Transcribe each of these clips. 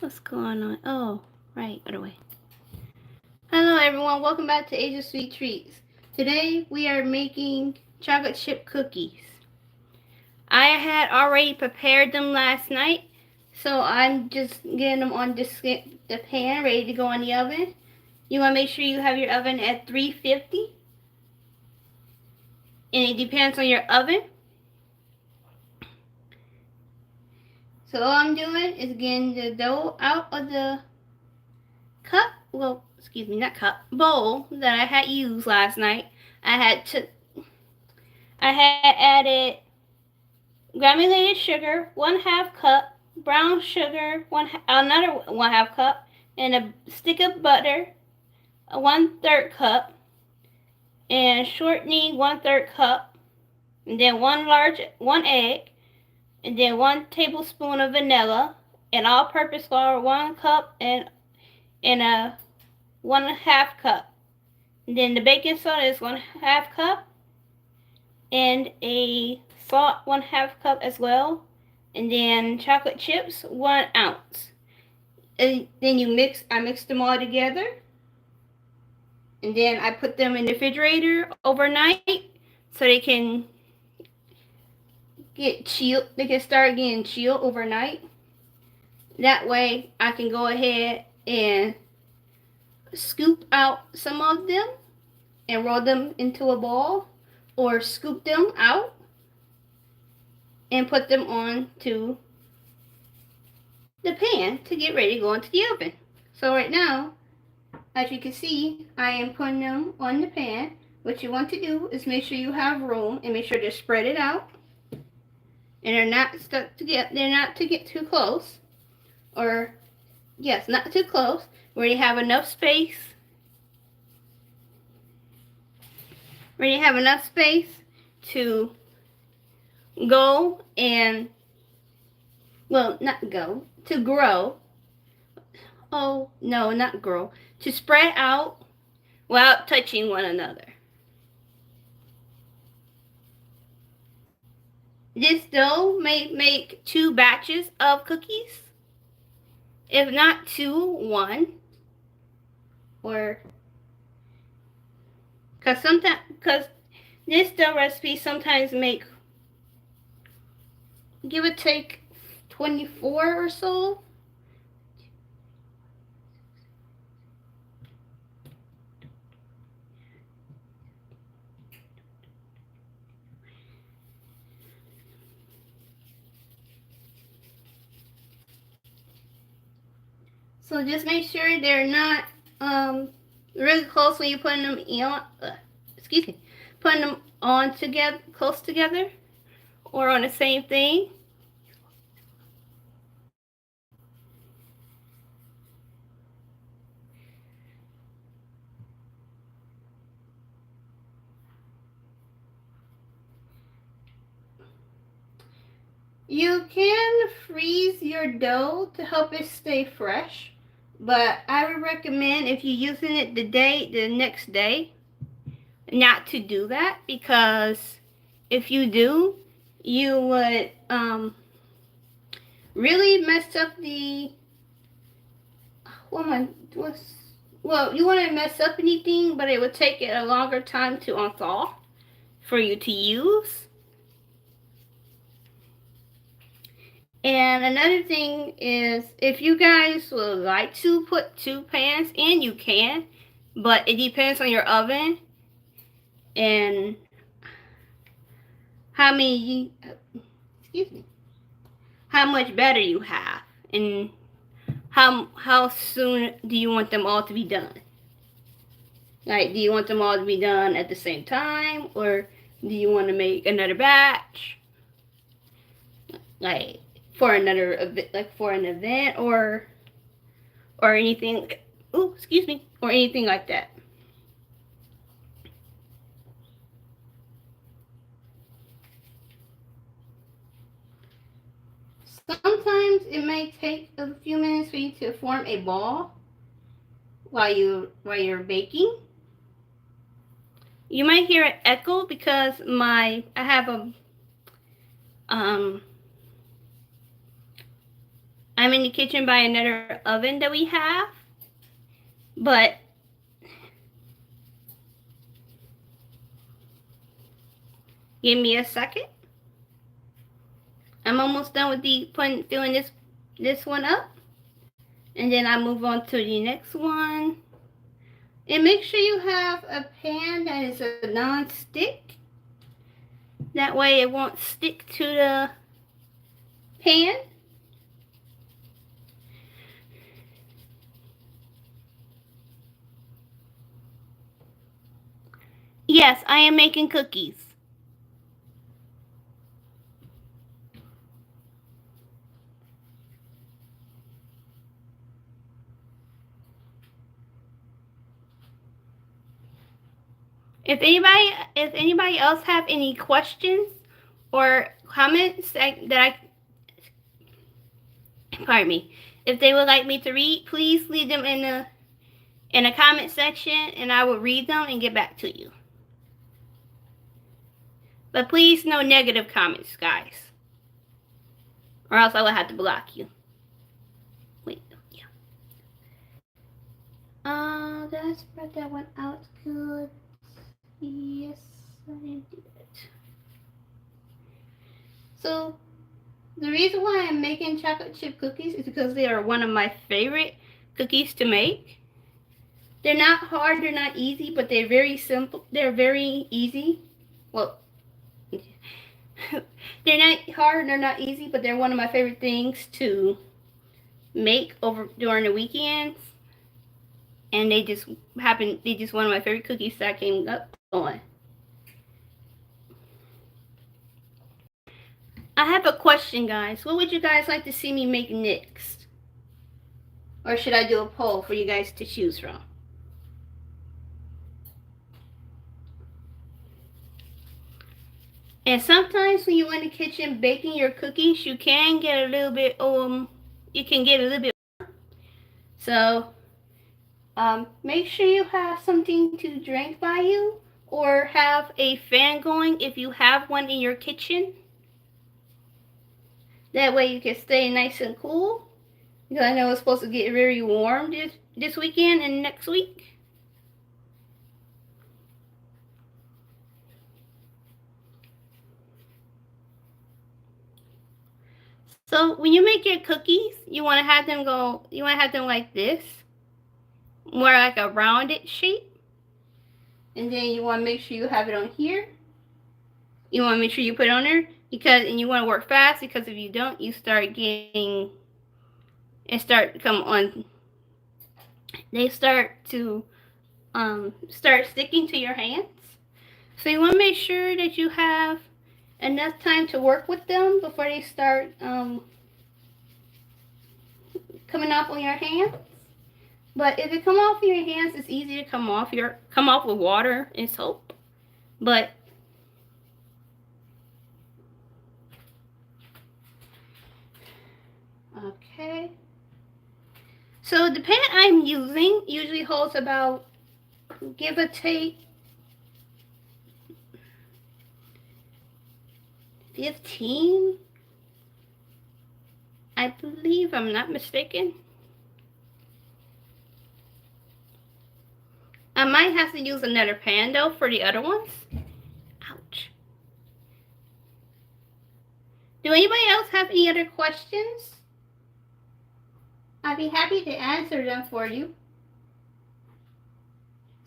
What's going on? Oh, right, other way. Hello everyone, welcome back to Age of Sweet Treats. Today we are making chocolate chip cookies. I had already prepared them last night, so I'm just getting them on the pan, ready to go in the oven. You want to make sure you have your oven at 350, and it depends on your oven. So all I'm doing is getting the dough out of the cup, well, excuse me, not cup, bowl that I had used last night. I had added granulated sugar, 1/2 cup, brown sugar, another 1/2 cup, and a stick of butter, a 1/3 cup, and shortening 1/3 cup, and then one egg, and then 1 tablespoon of vanilla, and all-purpose flour 1 cup, and a 1/2 cup. And then the baking soda is 1/2 cup, and a salt 1/2 cup as well, and then chocolate chips 1 ounce. And then I mix them all together, and then I put them in the refrigerator overnight so they can get chilled. They can start getting chilled overnight. That way I can go ahead and scoop out some of them and roll them into a ball, or scoop them out and put them onto the pan to get ready to go into the oven. So right now, as you can see, I am putting them on the pan. What you want to do is make sure you have room and make sure to spread it out, and they're not stuck together. They're not to get too close, or yes, not too close, where you have enough space. Where you have enough space to go and, well, not go, to grow. Oh, no, not grow. To spread out without touching one another. This dough may make 2 batches of cookies. If not 2, 1. Or, because this dough recipe sometimes make, give or take, 24 or so. So just make sure they're not really close when you're putting them in. Putting them on together, close together, or on the same thing. You can freeze your dough to help it stay fresh, but I would recommend, if you're using it the next day, not to do that, because if you do, you would really mess up the, well, you wouldn't mess up anything, but it would take it a longer time to unthaw for you to use. And another thing is, if you guys would like to put 2 pans in, you can, but it depends on your oven and how much batter you have, and how soon do you want them all to be done. Like, do you want them all to be done at the same time, or do you want to make another batch, like for an event, or anything? Or anything like that. Sometimes it may take a few minutes for you to form a ball while you're baking. You might hear an echo because I I'm in the kitchen by another oven that we have, but give me a second. I'm almost done with the filling this one up, and then I move on to the next one. And make sure you have a pan that is a non-stick. That way it won't stick to the pan. Yes, I am making cookies. If anybody else have any questions or comments pardon me, if they would like me to read, please leave them in the comment section, and I will read them and get back to you. But please, no negative comments, guys, or else I will have to block you. Wait, yeah. Did I spread that one out good? Yes, I did. So, the reason why I'm making chocolate chip cookies is because they are one of my favorite cookies to make. They're not hard, they're not easy, but they're very simple. They're very easy. Well, they're not hard, they're not easy, but they're one of my favorite things to make during the weekends. And they just one of my favorite cookies that I came up on. I have a question, guys. What would you guys like to see me make next? Or should I do a poll for you guys to choose from? And sometimes when you're in the kitchen baking your cookies, you can get a little bit so make sure you have something to drink by you, or have a fan going if you have one in your kitchen. That way you can stay nice and cool, because I know it's supposed to get very warm this weekend and next week. So when you make your cookies, you want to have them like this, more like a rounded shape. And then you want to make sure you have it on here. You want to make sure you put it on there, and you want to work fast, because if you don't, you start getting, they start sticking to your hands. So you want to make sure that you have enough time to work with them before they start coming off on your hands. But if it come off your hands, it's easy to come off with water and soap. But okay. So the pan I'm using usually holds about, give or take, 15, I believe, I'm not mistaken. I might have to use another pan though for the other ones. Ouch. Do anybody else have any other questions? I'd be happy to answer them for you.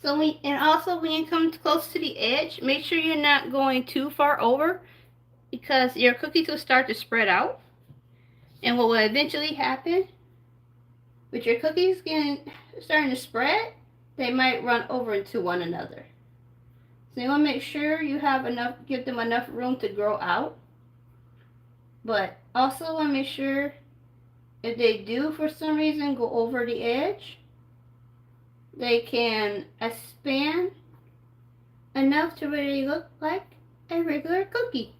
So when you come close to the edge, make sure you're not going too far over, because your cookies will start to spread out. And what will eventually happen with your cookies starting to spread, they might run over into one another. So you want to make sure you give them enough room to grow out. But also want to make sure, if they do for some reason go over the edge, they can expand enough to really look like a regular cookie.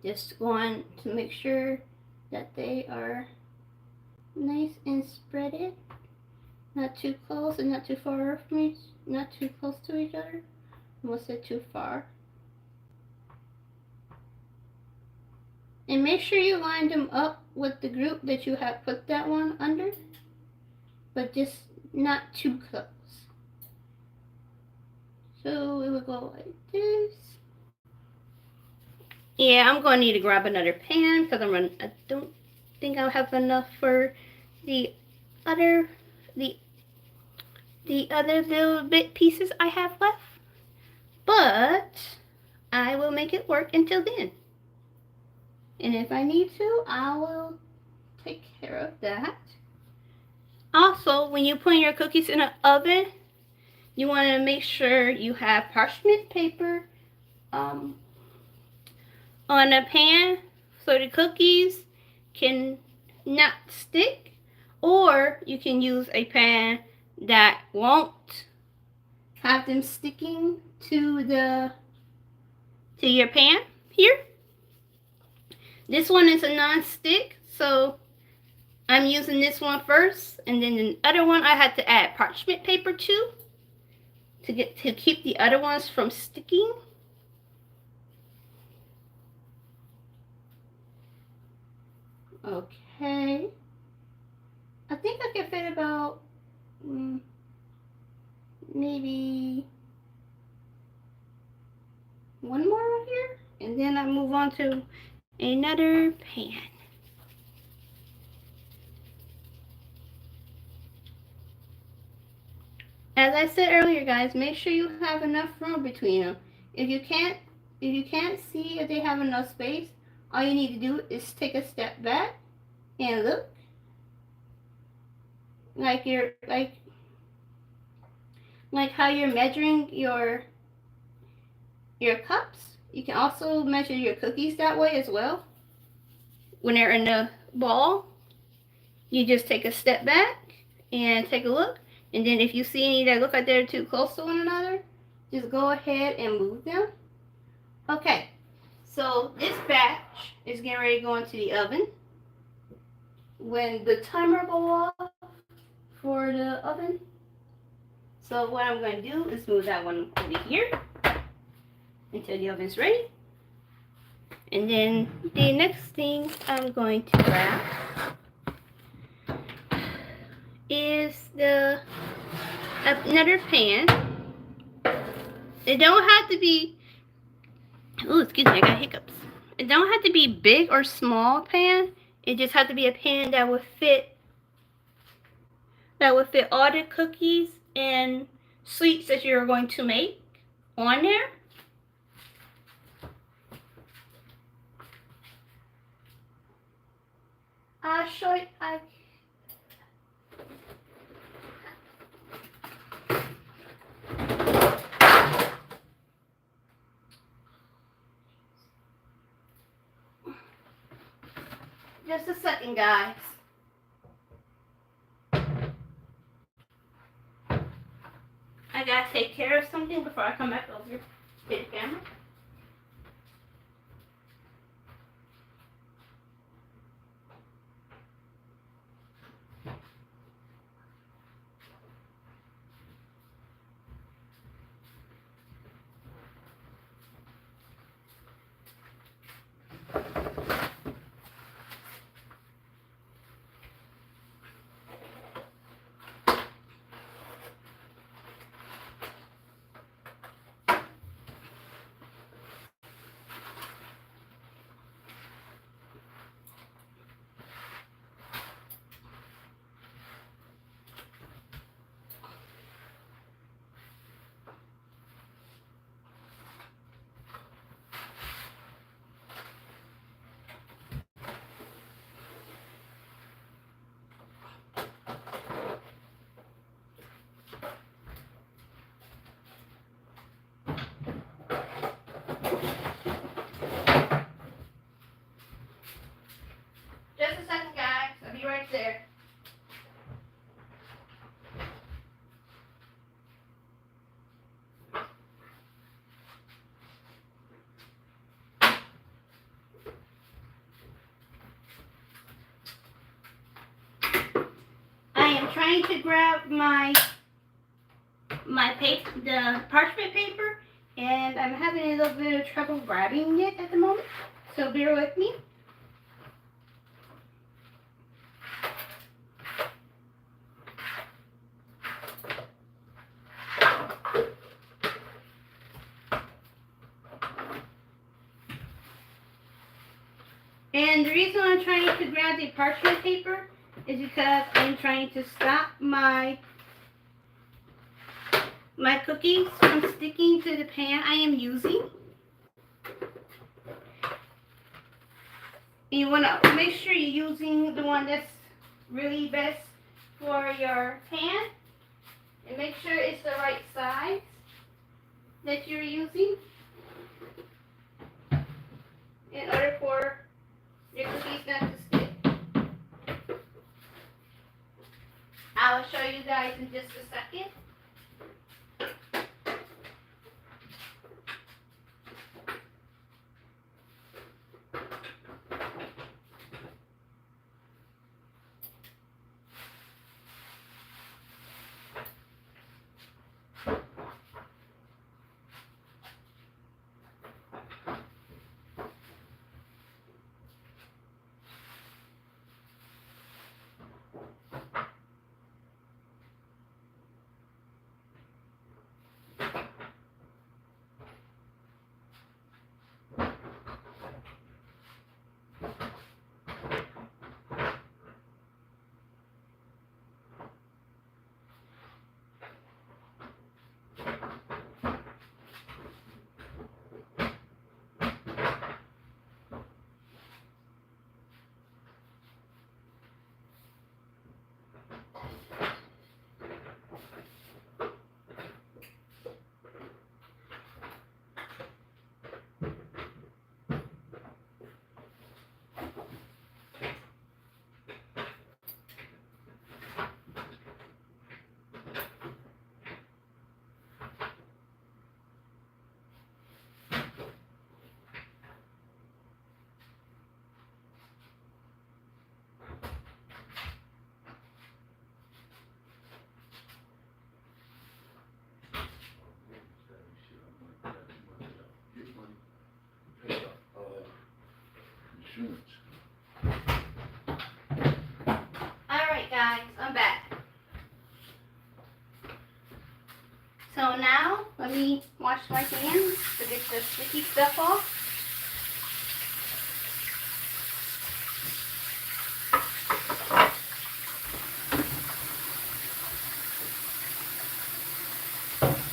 Just want to make sure that they are nice and spreaded, not too close and not too far from not too close to each other. Almost said too far. And make sure you line them up with the group that you have put that one under, but just not too close. So it will go like this. Yeah, I'm going to need to grab another pan because I don't think I'll have enough for the other the other little bit pieces I have left. But I will make it work until then. And if I need to, I will take care of that. Also, when you put your cookies in an oven, you want to make sure you have parchment paper on a pan so the cookies can not stick, or you can use a pan that won't have them sticking to your pan here. This one is a non-stick, so I'm using this one first, and then the other one I had to add parchment paper to keep the other ones from sticking. Okay. I think I can fit about maybe one more right here, and then I move on to another pan. As I said earlier, guys, make sure you have enough room between them. If you can't see if they have enough space, all you need to do is take a step back and look. Like how you're measuring your cups. You can also measure your cookies that way as well. When they're in the ball, you just take a step back and take a look. And then if you see any that look like they're too close to one another, just go ahead and move them. Okay, so this batch is getting ready to go into the oven. When the timer goes off for the oven, so what I'm going to do is move that one over here until the oven's ready. And then the next thing I'm going to grab is another pan. It don't have to be, oh, excuse me, I got hiccups. It don't have to be big or small pan. It just has to be a pan that would fit all the cookies and sweets that you're going to make on there. I'll show you. Just a second, guys. I gotta take care of something before I come back over to the camera. Just a second, guys. I'll be right there. I am trying to grab the parchment paper, and I'm having a little bit of trouble grabbing it at the moment. So bear with me. And the reason I'm trying to grab the parchment paper is because I'm trying to stop my cookies from sticking to the pan I am using. You want to make sure you're using the one that's really best for your pan, and make sure it's the right size that you're using in order for your cookies not to stick. I will show you guys in just a second. Alright guys, I'm back. So now, let me wash my hands to get the sticky stuff off.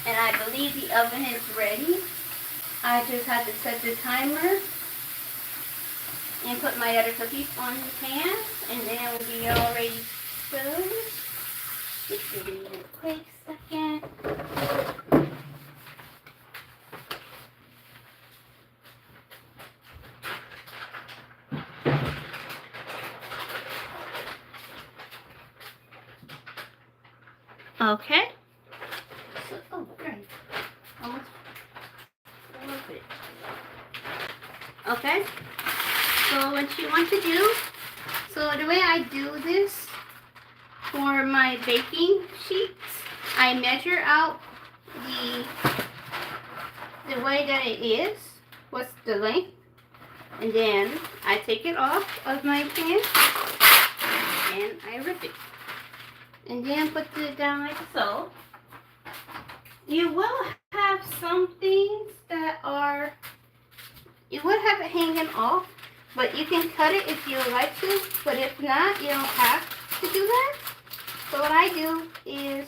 And I believe the oven is ready. I just had to set the timer and put my other cookies on the pan, and then it will be all ready to go. Just give me a quick second. Okay. So, oh, great. Almost a little bit. Okay. So what you want to do, so the way I do this for my baking sheets, I measure out the way that it is, what's the length, and then I take it off of my pan and I rip it. And then put it down like so. You will have some things that are, you would have it hanging off, but you can cut it if you like to, but if not, you don't have to do that. So what I do is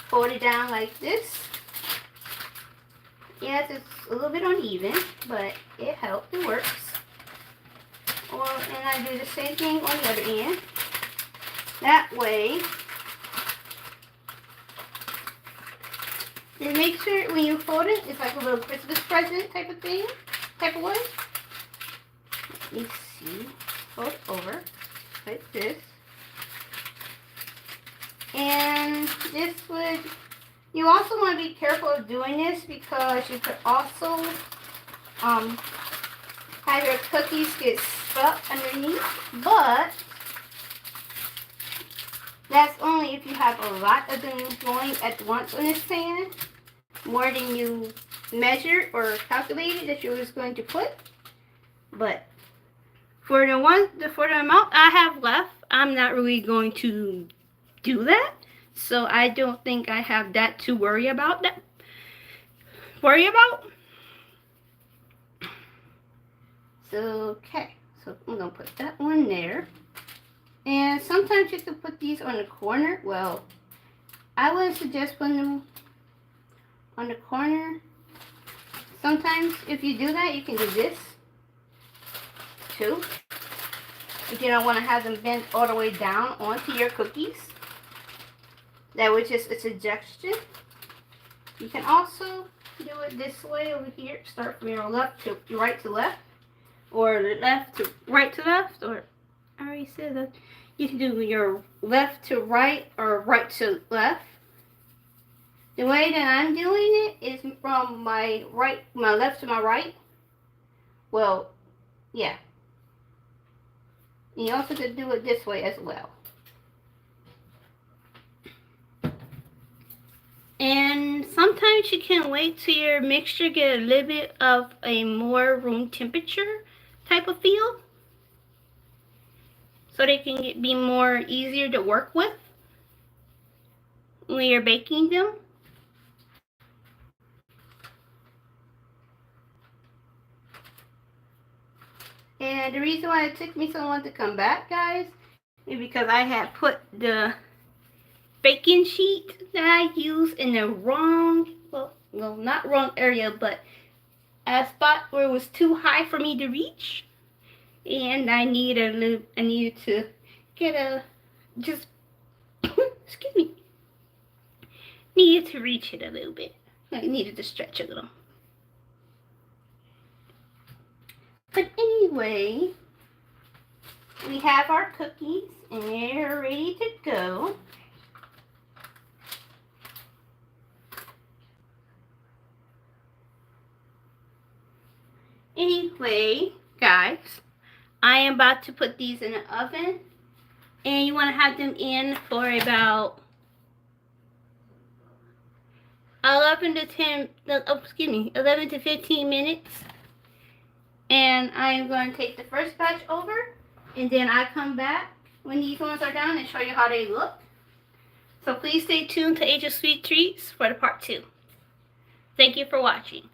fold it down like this. Yes, it's a little bit uneven, but it helps, it works. And I do the same thing on the other end. That way, then make sure when you fold it, it's like a little Christmas present type of thing, type of way. Let me see, fold it over like this. And this would, you also want to be careful of doing this because you could also have your cookies get stuck underneath, but that's only if you have a lot of them going at once on this pan, more than you measured or calculated that you was going to put. But for the amount I have left, I'm not really going to do that. So I don't think I have that to worry about. So okay. So I'm going to put that one there. And sometimes you can put these on the corner. Well, I would suggest putting them on the corner. Sometimes if you do that, you can do this too. If you don't want to have them bent all the way down onto your cookies. That was just a suggestion. You can also do it this way over here. Start from your left to your right to left. Or left to right to left. Or I already said that. You can do your left to right or right to left. The way that I'm doing it is from my left to my right. Well, yeah. And you also could do it this way as well. And sometimes you can wait till your mixture get a little bit of a more room temperature type of feel. So they can be more easier to work with when you're baking them. And the reason why it took me so long to come back, guys, is because I had put the baking sheet that I used in the wrong, well, not wrong area, but a spot where it was too high for me to reach. And I needed to get a, just, excuse me, needed to reach it a little bit. I needed to stretch a little. But anyway, we have our cookies and they're ready to go. Anyway, guys, I am about to put these in the oven. And you want to have them in for about 11 to 15 minutes. And I'm going to take the first batch over, and then I come back when these ones are done and show you how they look. So please stay tuned to Age of Sweet Treats for the part 2. Thank you for watching.